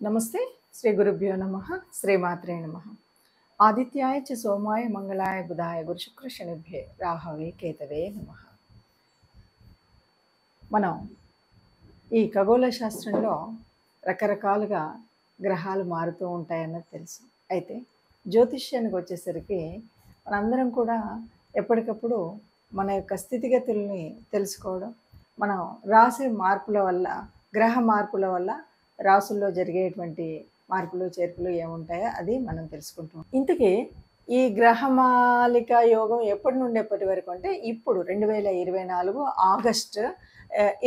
నమస్తే. శ్రీ గురుభ్యో నమః. శ్రీమాత్రే నమః. ఆదిత్యాయ చ సోమాయ మంగళాయ బుధాయ గురుశుక్ర శనిభ్యే రాహవే కేతవే నమః. మనం ఈ ఖగోళ శాస్త్రంలో రకరకాలుగా గ్రహాలు మారుతూ ఉంటాయన్నది తెలుసు. అయితే జ్యోతిష్యానికి వచ్చేసరికి మనందరం కూడా ఎప్పటికప్పుడు మన యొక్క స్థితిగతుల్ని తెలుసుకోవడం, మనం రాశి మార్పుల వల్ల, గ్రహ మార్పుల వల్ల రాసుల్లో జరిగేటువంటి మార్పులు చేర్పులు ఏముంటాయో అది మనం తెలుసుకుంటాం. ఇంతకీ ఈ గ్రహమాలిక యోగం ఎప్పటి నుండి ఎప్పటి వరకు అంటే ఇప్పుడు 2024 ఆగస్టు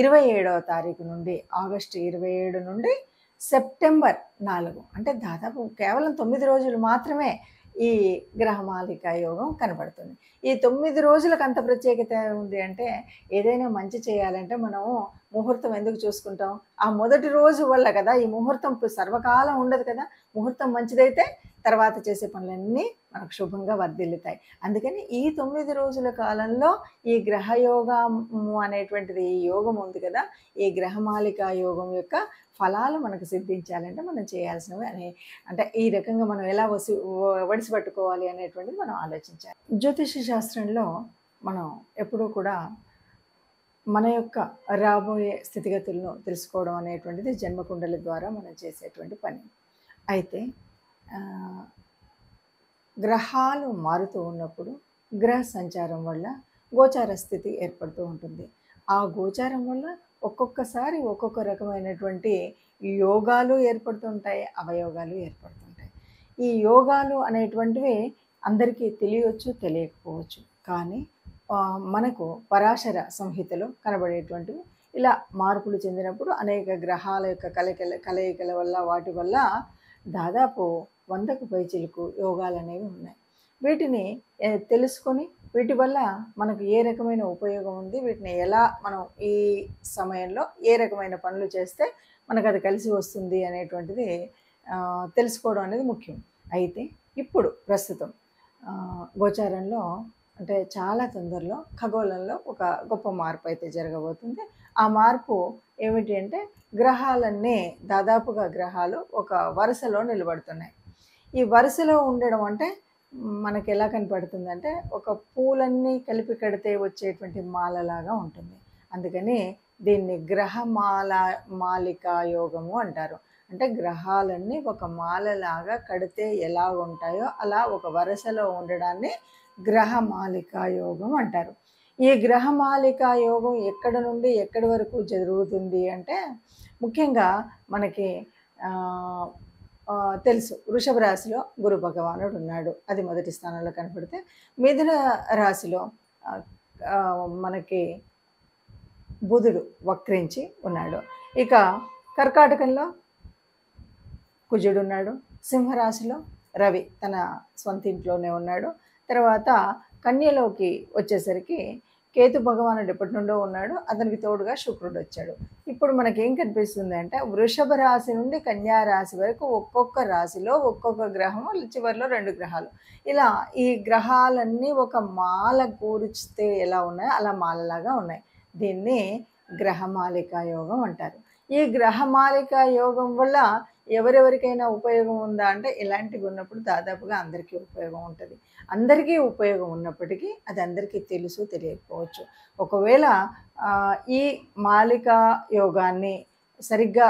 27వ తారీఖు నుండి, ఆగస్టు 27 నుండి సెప్టెంబర్ 4 అంటే దాదాపు కేవలం 9 రోజులు మాత్రమే ఈ గ్రహమాలిక యోగం కనబడుతుంది. ఈ 9 రోజులకు అంత ప్రత్యేకత ఉంది అంటే, ఏదైనా మంచి చేయాలంటే మనము ముహూర్తం ఎందుకు చూసుకుంటాం? ఆ మొదటి రోజు వల్ల కదా. ఈ ముహూర్తం సర్వకాలం ఉండదు కదా. ముహూర్తం మంచిదైతే తర్వాత చేసే పనులన్నీ మనకు శుభంగా వర్ధిల్లుతాయి. అందుకని ఈ 9 రోజుల కాలంలో ఈ గ్రహయోగము అనేటువంటిది, ఈ యోగం ఉంది కదా, ఈ గ్రహమాలిక యోగం యొక్క ఫలాలు మనకు సిద్ధించాలంటే మనం చేయాల్సినవి అంటే ఈ రకంగా మనం ఎలా వడిసి పట్టుకోవాలి అనేటువంటిది మనం ఆలోచించాలి. జ్యోతిష శాస్త్రంలో మనం ఎప్పుడూ కూడా మన యొక్క రాబోయే స్థితిగతులను తెలుసుకోవడం అనేటువంటిది జన్మకుండలి ద్వారా మనం చేసేటువంటి పని. అయితే గ్రహాలు మారుతూ ఉన్నప్పుడు గ్రహ సంచారం వల్ల గోచార స్థితి ఏర్పడుతూ ఉంటుంది. ఆ గోచారం వల్ల ఒక్కొక్కసారి ఒక్కొక్క రకమైనటువంటి యోగాలు ఏర్పడుతుంటాయి, అవయోగాలు ఏర్పడుతుంటాయి. ఈ యోగాలు అనేటువంటివి అందరికీ తెలియవచ్చు, తెలియకపోవచ్చు. కానీ మనకు పరాశర సంహితలో కనబడేటువంటివి ఇలా మార్పులు చెందినప్పుడు అనేక గ్రహాల యొక్క కలయికల వల్ల, వాటి వల్ల దాదాపు 100కు పైచిలుకు యోగాలు అనేవి ఉన్నాయి. వీటిని తెలుసుకొని వీటి వల్ల మనకు ఏ రకమైన ఉపయోగం ఉంది, వీటిని ఎలా మనం ఈ సమయంలో ఏ రకమైన పనులు చేస్తే మనకు అది కలిసి వస్తుంది అనేటువంటిది తెలుసుకోవడం అనేది ముఖ్యం. అయితే ఇప్పుడు ప్రస్తుతం గోచారంలో అంటే చాలా తొందరలో ఖగోళంలో ఒక గొప్ప మార్పు అయితే జరగబోతుంది. ఆ మార్పు ఏమిటి అంటే, గ్రహాలన్నీ దాదాపుగా గ్రహాలు ఒక వరుసలో నిలబడుతున్నాయి. ఈ వరుసలో ఉండడం అంటే మనకి ఎలా కనపడుతుందంటే, ఒక పూలన్నీ కలిపి కడితే వచ్చేటువంటి మాలలాగా ఉంటుంది. అందుకని దీన్ని మాలికా యోగము అంటారు. అంటే గ్రహాలన్నీ ఒక మాలలాగా కడితే ఎలా ఉంటాయో అలా ఒక వరుసలో ఉండడాన్ని గ్రహమాలికా యోగం అంటారు. ఈ గ్రహమాలికా యోగం ఎక్కడ నుండి ఎక్కడి వరకు జరుగుతుంది అంటే, ముఖ్యంగా మనకి తెలుసు, వృషభ రాశిలో గురు భగవానుడు ఉన్నాడు, అది మొదటి స్థానంలో కనపడితే, మిథున రాశిలో మనకి బుధుడు వక్రించి ఉన్నాడు. ఇక కర్కాటకంలో కుజుడు ఉన్నాడు. సింహరాశిలో రవి తన సొంత ఇంట్లోనే ఉన్నాడు. తర్వాత కన్యలోకి వచ్చేసరికి కేతు భగవానుడు ఎప్పటి నుండో ఉన్నాడు, అతనికి తోడుగా శుక్రుడు వచ్చాడు. ఇప్పుడు మనకేం కనిపిస్తుంది అంటే, వృషభ రాశి నుండి కన్యా రాశి వరకు ఒక్కొక్క రాశిలో ఒక్కొక్క గ్రహము, చివరిలో 2 గ్రహాలు, ఇలా ఈ గ్రహాలన్నీ ఒక మాల కూర్చితే ఎలా ఉన్నాయో అలా మాలలాగా ఉన్నాయి. దీన్ని గ్రహమాలికా యోగం అంటారు. ఈ గ్రహమాలికా యోగం వల్ల ఎవరెవరికైనా ఉపయోగం ఉందా అంటే, ఇలాంటివి ఉన్నప్పుడు దాదాపుగా అందరికీ ఉపయోగం ఉంటుంది. అందరికీ ఉపయోగం ఉన్నప్పటికీ అది అందరికీ తెలుసు, తెలియకపోవచ్చు. ఒకవేళ ఈ మాలికా యోగాన్ని సరిగ్గా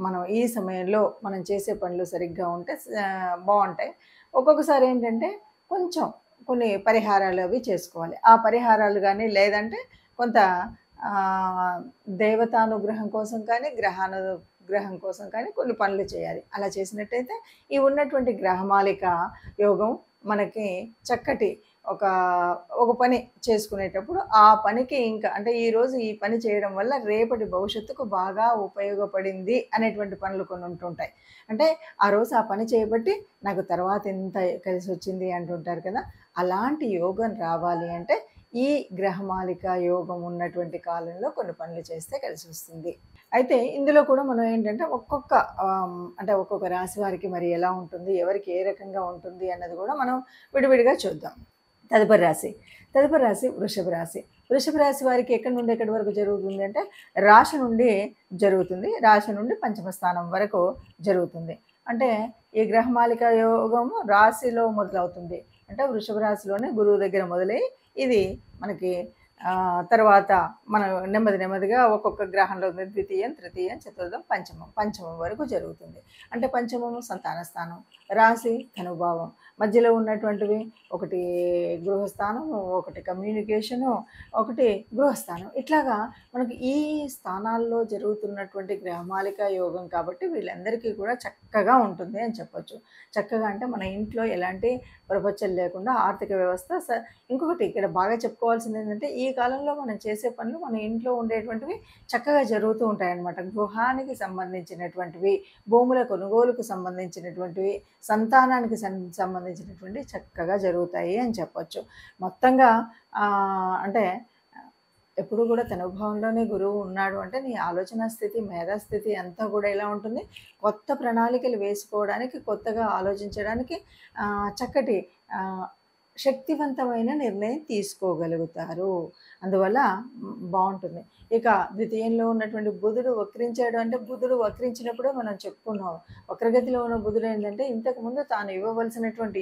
మనం ఈ సమయంలో మనం చేసే పనులు సరిగ్గా ఉంటే బాగుంటాయి. ఒక్కొక్కసారి ఏంటంటే కొన్ని పరిహారాలు అవి చేసుకోవాలి. ఆ పరిహారాలు కానీ, లేదంటే కొంత దేవతానుగ్రహం కోసం కానీ, గ్రహం కోసం కానీ కొన్ని పనులు చేయాలి. అలా చేసినట్టయితే ఈ ఉన్నటువంటి గ్రహమాలిక యోగం మనకి చక్కటి ఒక పని చేసుకునేటప్పుడు ఆ పనికి ఇంకా అంటే ఈరోజు ఈ పని చేయడం వల్ల రేపటి భవిష్యత్తుకు బాగా ఉపయోగపడింది అనేటువంటి పనులు కొన్ని ఉంటుంటాయి. అంటే ఆ రోజు ఆ పని చేయబట్టి నాకు తర్వాత ఎంత కలిసి వచ్చింది అంటుంటారు కదా. అలాంటి యోగం రావాలి అంటే ఈ గ్రహమాలిక యోగం ఉన్నటువంటి కాలంలో కొన్ని పనులు చేస్తే కలిసి వస్తుంది. అయితే ఇందులో కూడా మనం ఏంటంటే ఒక్కొక్క రాశి వారికి మరి ఎలా ఉంటుంది, ఎవరికి ఏ రకంగా ఉంటుంది అన్నది కూడా మనం విడివిడిగా చూద్దాం. తదుపరి రాశి తదుపరి రాశి వృషభ రాశి. వృషభ రాశి వారికి ఎక్కడి నుండి ఎక్కడి వరకు జరుగుతుంది అంటే రాశి నుండి జరుగుతుంది. రాశి నుండి పంచమ స్థానం వరకు జరుగుతుంది. అంటే ఈ గ్రహమాలిక యోగము రాశిలో మొదలవుతుంది. అంటే వృషభ రాశిలోనే గురువు దగ్గర మొదలై ఇది మనకి తర్వాత మనం నెమ్మదిగా ఒక్కొక్క గ్రహంలో ద్వితీయం, తృతీయం, చతుర్థం, పంచమం వరకు జరుగుతుంది. అంటే పంచమము సంతాన స్థానం, రాశి ధనుభావం, మధ్యలో ఉన్నటువంటివి ఒకటి గృహస్థానము, ఒకటి కమ్యూనికేషను, ఒకటి గృహస్థానం. ఇట్లాగా మనకి ఈ స్థానాల్లో జరుగుతున్నటువంటి గ్రహమాలిక యోగం కాబట్టి వీళ్ళందరికీ కూడా చక్కగా ఉంటుంది అని చెప్పొచ్చు. చక్కగా అంటే మన ఇంట్లో ఎలాంటి ప్రపంచం లేకుండా ఆర్థిక వ్యవస్థ ఇంకొకటి ఇక్కడ బాగా చెప్పుకోవాల్సింది ఏంటంటే ఈ కాలంలో మనం చేసే పనులు మన ఇంట్లో ఉండేటువంటివి చక్కగా జరుగుతూ ఉంటాయన్నమాట. గృహానికి సంబంధించినటువంటివి, భూముల కొనుగోలుకు సంబంధించినటువంటివి, సంతానానికి సంబంధించినటువంటి చక్కగా జరుగుతాయి అని చెప్పొచ్చు. మొత్తంగా అంటే ఎప్పుడు కూడా తన అనుభవంలోనే గురువు ఉన్నాడు అంటే నీ ఆలోచన స్థితి, మేధాస్థితి అంతా కూడా ఎలా ఉంటుంది, కొత్త ప్రణాళికలు వేసుకోవడానికి, కొత్తగా ఆలోచించడానికి చక్కటి శక్తివంతమైన నిర్ణయం తీసుకోగలుగుతారు. అందువల్ల బాగుంటుంది. ఇక ద్వితీయంలో ఉన్నటువంటి బుధుడు వక్రించాడు అంటే బుధుడు వక్రించినప్పుడే మనం చెప్పుకున్నాం. వక్రగతిలో ఉన్న బుధుడు ఏంటంటే ఇంతకుముందు తాను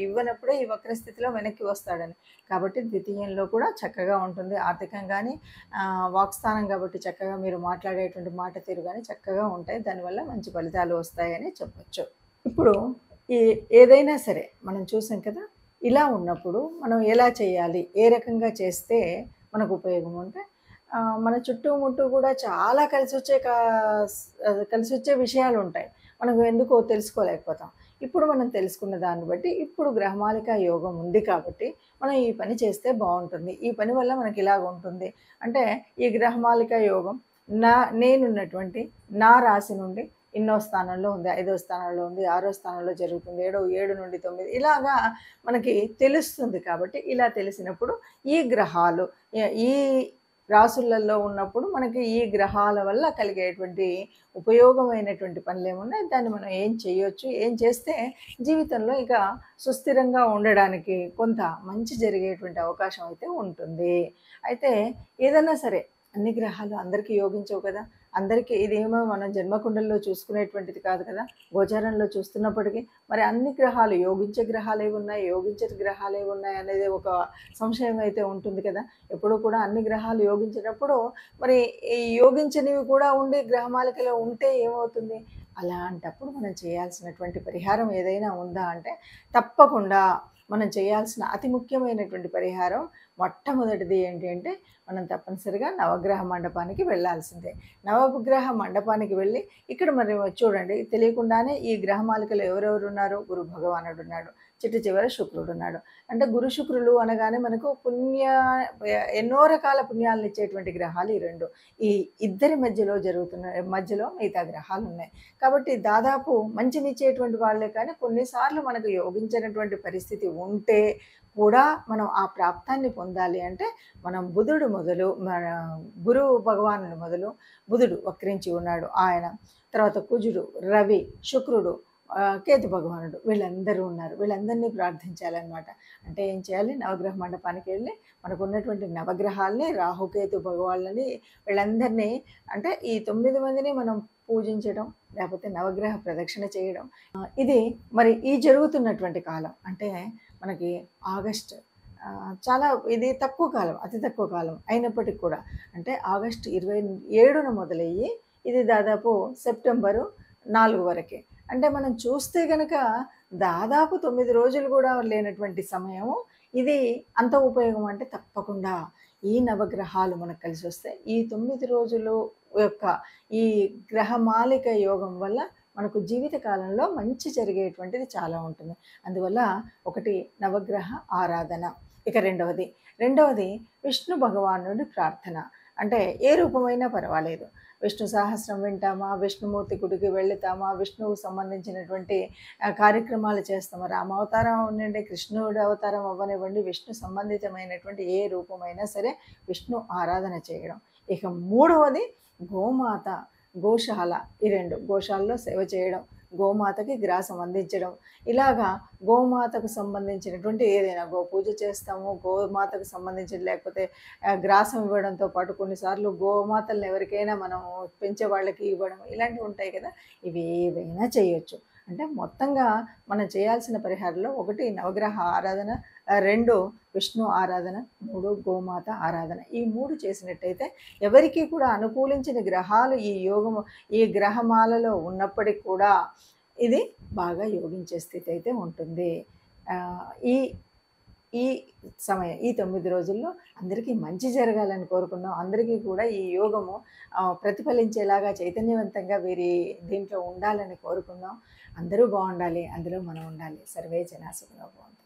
ఇవ్వనప్పుడే ఈ వక్రస్థితిలో వెనక్కి వస్తాడని. కాబట్టి ద్వితీయంలో కూడా చక్కగా ఉంటుంది. ఆర్థికంగాని వాక్స్థానం కాబట్టి చక్కగా మీరు మాట్లాడేటువంటి మాట తీరు కానీ చక్కగా ఉంటాయి. దానివల్ల మంచి ఫలితాలు వస్తాయని చెప్పచ్చు. ఇప్పుడు ఏదైనా సరే మనం చూసాం కదా, ఇలా ఉన్నప్పుడు మనం ఎలా చేయాలి, ఏ రకంగా చేస్తే మనకు ఉపయోగం అంటే మన చుట్టుముట్టు కూడా చాలా కలిసి వచ్చే విషయాలు ఉంటాయి. మనకు ఎందుకో తెలుసుకోలేకపోతాం. ఇప్పుడు మనం తెలుసుకున్న దాన్ని బట్టి ఇప్పుడు గ్రహమాలిక యోగం ఉంది కాబట్టి మనం ఈ పని చేస్తే బాగుంటుంది, ఈ పని వల్ల మనకి ఇలాగ ఉంటుంది అంటే ఈ గ్రహమాలిక యోగం నేనున్నటువంటి నా రాశి నుండి ఇన్నో స్థానంలో ఉంది, 5వ స్థానంలో ఉంది, 6వ స్థానంలో జరుగుతుంది, 7 నుండి 9 ఇలాగా మనకి తెలుస్తుంది. కాబట్టి ఇలా తెలిసినప్పుడు ఈ గ్రహాలు ఈ రాసులలో ఉన్నప్పుడు మనకి ఈ గ్రహాల వల్ల కలిగేటువంటి ఉపయోగమైనటువంటి పనులు ఏమున్నాయి, దాన్ని మనం ఏం చేయొచ్చు, ఏం చేస్తే జీవితంలో ఇక సుస్థిరంగా ఉండడానికి కొంత మంచి జరిగేటువంటి అవకాశం అయితే ఉంటుంది. అయితే ఏదైనా సరే అన్ని గ్రహాలు అందరికీ యోగించవు కదా, అందరికీ ఇదేమో మనం జన్మకుండల్లో చూసుకునేటువంటిది కాదు కదా, గోచారంలో చూస్తున్నప్పటికీ మరి అన్ని గ్రహాలు యోగించే గ్రహాలు ఏవి ఉన్నాయి, యోగించే గ్రహాలు ఏవి ఉన్నాయి అనేది ఒక సంశయం అయితే ఉంటుంది కదా. ఎప్పుడూ కూడా అన్ని గ్రహాలు యోగించినప్పుడు మరి ఈ యోగించనివి కూడా ఉండి గ్రహమాలికలో ఉంటే ఏమవుతుంది, అలాంటప్పుడు మనం చేయాల్సినటువంటి పరిహారం ఏదైనా ఉందా అంటే తప్పకుండా మనం చేయాల్సిన అతి ముఖ్యమైనటువంటి పరిహారం మొట్టమొదటిది ఏంటి అంటే మనం తప్పనిసరిగా నవగ్రహ మండపానికి వెళ్ళాల్సిందే. నవగ్రహ మండపానికి వెళ్ళి ఇక్కడ మరి చూడండి తెలియకుండానే ఈ గ్రహమాలికలు ఎవరెవరు ఉన్నారు, గురు భగవానుడు ఉన్నాడు, చివర శుక్రుడు ఉన్నాడు. అంటే గురు శుక్రులు అనగానే మనకు ఎన్నో రకాల పుణ్యాలను ఇచ్చేటువంటి గ్రహాలు ఈ రెండు. ఈ ఇద్దరి మధ్యలో మిగతా గ్రహాలు ఉన్నాయి. కాబట్టి దాదాపు మంచినిచ్చేటువంటి వాళ్ళే, కానీ కొన్నిసార్లు మనకు యోగించినటువంటి పరిస్థితి ఉంటే కూడా మనం ఆ ప్రాప్తాన్ని పొందాలి అంటే మనం మన గురువు భగవానుడు మొదలు బుధుడు వక్రించి ఉన్నాడు ఆయన, తర్వాత కుజుడు, రవి, శుక్రుడు, కేతు భగవానుడు వీళ్ళందరూ ఉన్నారు. వీళ్ళందరినీ ప్రార్థించాలన్నమాట. అంటే ఏం చేయాలి, నవగ్రహ మండపానికి వెళ్ళి మనకు ఉన్నటువంటి నవగ్రహాలని, రాహుకేతు భగవాళ్ళని వీళ్ళందరినీ అంటే ఈ 9 మందిని మనం పూజించడం, లేకపోతే నవగ్రహ ప్రదక్షిణ చేయడం. ఇది మరి ఈ జరుగుతున్నటువంటి కాలం అంటే మనకి ఆగస్ట్ చాలా ఇది తక్కువ కాలం, అతి తక్కువ కాలం అయినప్పటికీ కూడా అంటే ఆగస్టు 27న మొదలయ్యి ఇది దాదాపు సెప్టెంబరు 4 వరకే. అంటే మనం చూస్తే కనుక దాదాపు 9 రోజులు కూడా లేనటువంటి సమయము ఇది. అంత ఉపయోగం అంటే తప్పకుండా ఈ నవగ్రహాలు మనకు కలిసి వస్తే ఈ 9 రోజులు యొక్క ఈ గ్రహమాలిక యోగం వల్ల మనకు జీవితకాలంలో మంచి జరిగేటువంటిది చాలా ఉంటుంది. అందువల్ల ఒకటి నవగ్రహ ఆరాధన. ఇక రెండవది విష్ణు భగవానుడి ప్రార్థన. అంటే ఏ రూపమైనా పర్వాలేదు, విష్ణు సహస్రం వింటామా, విష్ణుమూర్తి గుడికి వెళుతామా, విష్ణువుకు సంబంధించినటువంటి కార్యక్రమాలు చేస్తామా, రామావతారం అవ్వనివ్వండి, కృష్ణుడి అవతారం అవ్వనివ్వండి, విష్ణు సంబంధితమైనటువంటి ఏ రూపమైనా సరే విష్ణు ఆరాధన చేయడం. ఇక మూడవది గోమాత, గోశాల. ఈ 2 గోశాలలో సేవ చేయడం, గోమాతకి గ్రాసం అందించడం, ఇలాగా గోమాతకు సంబంధించినటువంటి ఏదైనా గోపూజ చేస్తాము, గోమాతకు సంబంధించిన లేకపోతే గ్రాసం ఇవ్వడంతో పాటు కొన్నిసార్లు గోమాతలను ఎవరికైనా మనం పెంచే వాళ్ళకి ఇవ్వడం ఇలాంటివి ఉంటాయి కదా. ఇవి ఏవైనా చేయొచ్చు. అంటే మొత్తంగా మనం చేయాల్సిన పరిహారంలో 1 నవగ్రహ ఆరాధన, 2 విష్ణు ఆరాధన, 3 గోమాత ఆరాధన. ఈ 3 చేసినట్టయితే ఎవరికీ కూడా అనుకూలించిన గ్రహాలు ఈ గ్రహమాలలో ఉన్నప్పటికి కూడా ఇది బాగా యోగించే స్థితి అయితే ఉంటుంది. ఈ ఈ సమయం ఈ 9 రోజుల్లో అందరికీ మంచి జరగాలని కోరుకుందాం. అందరికీ కూడా ఈ యోగము ప్రతిఫలించేలాగా చైతన్యవంతంగా వీరి దీంట్లో ఉండాలని కోరుకుందాం. అందరూ బాగుండాలి, అందులో మనం ఉండాలి. సర్వే జనా సుఖినో భవంతు.